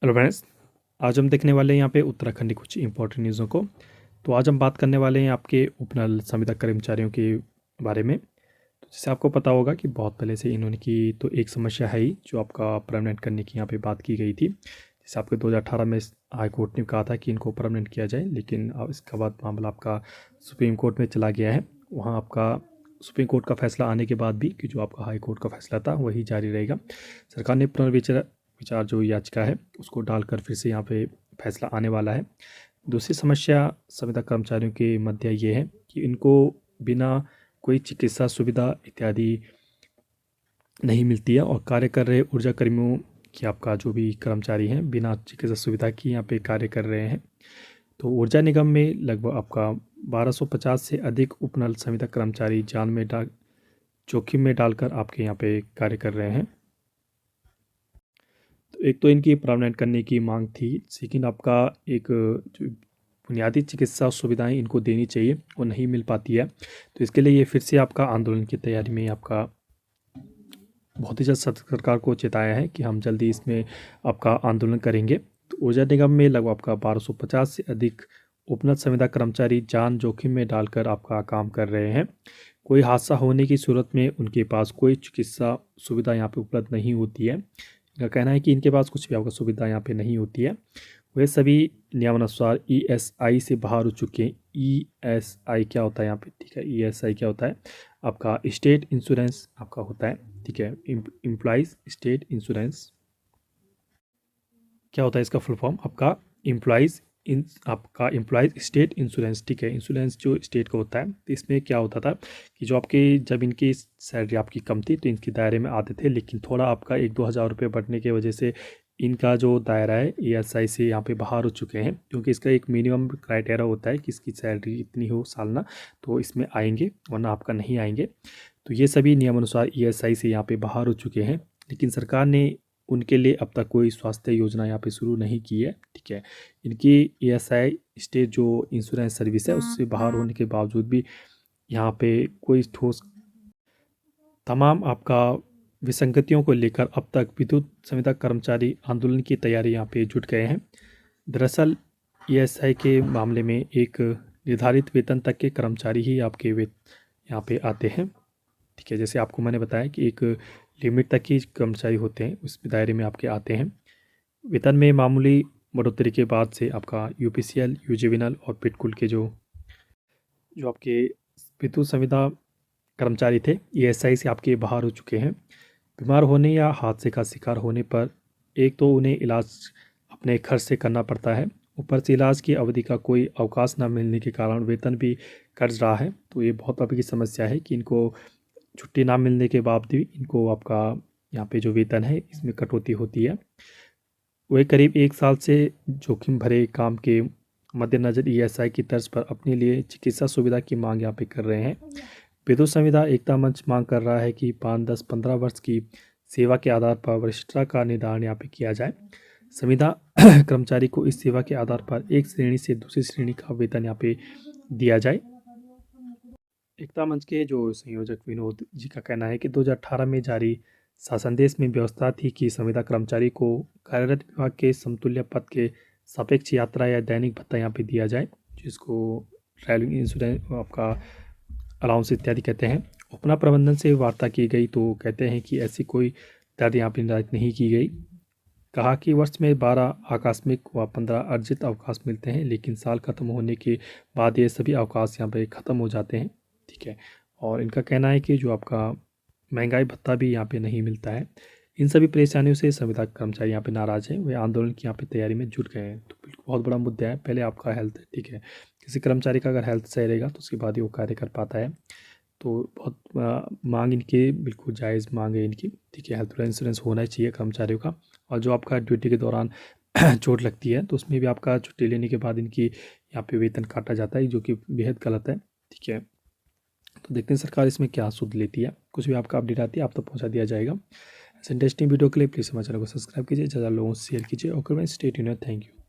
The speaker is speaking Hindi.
हेलो फ्रेंड्स, आज हम देखने वाले हैं यहाँ पे उत्तराखंड की कुछ इंपॉर्टेंट न्यूज़ों को। तो आज हम बात करने वाले हैं आपके उपनल संविदा कर्मचारियों के बारे में। तो जैसे आपको पता होगा कि बहुत पहले से इन्होंने की तो एक समस्या है ही जो आपका परमानेंट करने की यहाँ पे बात की गई थी। जैसे आपके 2018 में हाई कोर्ट ने कहा था कि इनको परमानेंट किया जाए, लेकिन अब इसके बाद मामला आपका सुप्रीम कोर्ट में चला गया है। वहाँ आपका सुप्रीम कोर्ट का फैसला आने के बाद भी कि जो आपका हाई कोर्ट का फैसला था वही जारी रहेगा। सरकार ने पुनर्विचार जो याचिका है उसको डालकर फिर से यहाँ पे फैसला आने वाला है। दूसरी समस्या संविदा कर्मचारियों के मध्य ये है कि इनको बिना कोई चिकित्सा सुविधा इत्यादि नहीं मिलती है और कार्य कर रहे ऊर्जा कर्मियों की आपका जो भी कर्मचारी हैं बिना चिकित्सा सुविधा की यहाँ पे कार्य कर रहे हैं। तो ऊर्जा निगम में लगभग आपका 1250 से अधिक उपनल संविदा कर्मचारी जान में जोखिम में डालकर आपके यहाँ पे कार्य कर रहे हैं। तो एक तो इनकी परमानेंट करने की मांग थी, लेकिन आपका एक जो बुनियादी चिकित्सा सुविधाएं इनको देनी चाहिए वो नहीं मिल पाती है। तो इसके लिए ये फिर से आपका आंदोलन की तैयारी में आपका बहुत ही जल्द सरकार को चेताया है कि हम जल्दी इसमें आपका आंदोलन करेंगे। तो ऊर्जा निगम में लगभग आपका 1250 से अधिक उपनल संविदा कर्मचारी जान जोखिम में डालकर आपका काम कर रहे हैं। कोई हादसा होने की सूरत में उनके पास कोई चिकित्सा सुविधा यहाँ पे उपलब्ध नहीं होती है। इनका कहना है कि इनके पास कुछ भी आपका सुविधा यहाँ पे नहीं होती है। वे सभी नियमानुसार ESI से बाहर हो चुके हैं। ESI क्या होता है यहाँ पे, ठीक है, ESI क्या होता है, आपका स्टेट इंश्योरेंस आपका होता है, ठीक है। एम्प्लॉइज स्टेट इंश्योरेंस क्या होता है, इसका फुल फॉर्म आपका एम्प्लॉइज स्टेट इंश्योरेंस, ठीक है। इंश्योरेंस जो स्टेट का होता है, तो इसमें क्या होता था कि जो आपके जब इनकी सैलरी आपकी कम थी तो इनके दायरे में आते थे, लेकिन थोड़ा आपका 1-2 हज़ार रुपये बढ़ने की वजह से इनका जो दायरा है ESI से यहाँ पे बाहर हो चुके हैं, क्योंकि इसका एक मिनिमम क्राइटेरिया होता है कि इसकी सैलरी इतनी हो सालाना तो इसमें आएंगे, वरना आपका नहीं आएंगे। तो ये सभी नियमानुसार ESI से यहाँ पे बाहर हो चुके हैं, लेकिन सरकार ने उनके लिए अब तक कोई स्वास्थ्य योजना यहाँ पे शुरू नहीं की है, ठीक है। इनकी ESI स्टेट जो इंश्योरेंस सर्विस है उससे बाहर होने के बावजूद भी यहाँ पे कोई ठोस तमाम आपका विसंगतियों को लेकर अब तक विद्युत संविदा कर्मचारी आंदोलन की तैयारी यहाँ पे जुट गए हैं। दरअसल ESI के मामले में एक निर्धारित वेतन तक के कर्मचारी ही आपके यहाँ पे आते हैं, ठीक है। जैसे आपको मैंने बताया कि एक लिमिट तक ही कर्मचारी होते हैं, उस दायरे में आपके आते हैं। वेतन में मामूली बढ़ोतरी के बाद से आपका UPCL, यूजेविनल और पिटकुल के जो आपके विद्युत संविदा कर्मचारी थे ESI से आपके बाहर हो चुके हैं। बीमार होने या हादसे का शिकार होने पर एक तो उन्हें इलाज अपने खर्च से करना पड़ता है, ऊपर से इलाज की अवधि का कोई अवकाश न मिलने के कारण वेतन भी कट रहा है। तो ये बहुत बड़ी समस्या है कि इनको छुट्टी ना मिलने के बावजूद इनको आपका यहाँ पे जो वेतन है इसमें कटौती होती है। वे करीब 1 साल से जोखिम भरे काम के मद्देनज़र ESI की तर्ज पर अपने लिए चिकित्सा सुविधा की मांग यहाँ पे कर रहे हैं। विद्युत संविदा एकता मंच मांग कर रहा है कि 5, 10, 15 वर्ष की सेवा के आधार पर वरिष्ठता का निर्धारण यहाँ पे किया जाए। संविदा कर्मचारी को इस सेवा के आधार पर एक श्रेणी से दूसरी श्रेणी का वेतन यहाँ पे दिया जाए। एकता मंच के जो संयोजक विनोद जी का कहना है कि 2018 में जारी शासनादेश में व्यवस्था थी कि संविदा कर्मचारी को कार्यरत विभाग के समतुल्य पद के सापेक्ष यात्रा या दैनिक भत्ता यहाँ पे दिया जाए, जिसको ट्रैवलिंग इंश्योरेंस आपका अलाउंस इत्यादि कहते हैं। उपना प्रबंधन से वार्ता की गई तो कहते हैं कि ऐसी कोई दर यहाँ पर निर्धारित नहीं की गई। कहा कि वर्ष में 12 आकस्मिक व 15 अर्जित अवकाश मिलते हैं, लेकिन साल खत्म होने के बाद ये सभी अवकाश यहाँ पे ख़त्म हो जाते हैं, ठीक है। और इनका कहना है कि जो आपका महंगाई भत्ता भी यहाँ पे नहीं मिलता है। इन सभी परेशानियों से संविदा कर्मचारी यहाँ पे नाराज़ हैं, वे आंदोलन की यहाँ पे तैयारी में जुट गए हैं। तो बिल्कुल बहुत बड़ा मुद्दा है। पहले आपका हेल्थ, ठीक है, किसी कर्मचारी का अगर हेल्थ सही रहेगा तो उसके बाद ही वो कार्य कर पाता है। तो बहुत मांग इनकी बिल्कुल जायज़ मांग है इनकी, ठीक है। हेल्थ इंश्योरेंस होना चाहिए कर्मचारियों का। और जो आपका ड्यूटी के दौरान चोट लगती है तो उसमें भी आपका छुट्टी लेने के बाद इनकी यहाँ पे वेतन काटा जाता है, जो कि बेहद गलत है, ठीक है। तो देखते हैं सरकार इसमें क्या सूद लेती है। कुछ भी आपका अपडेट आती है आप तक पहुँचा दिया जाएगा। ऐसे इंटरेस्टिंग वीडियो के लिए प्लीज़ हमारे चैनल को सब्सक्राइब कीजिए, ज़्यादा लोगों से शेयर कीजिए और स्टे ट्यून्ड। Thank you.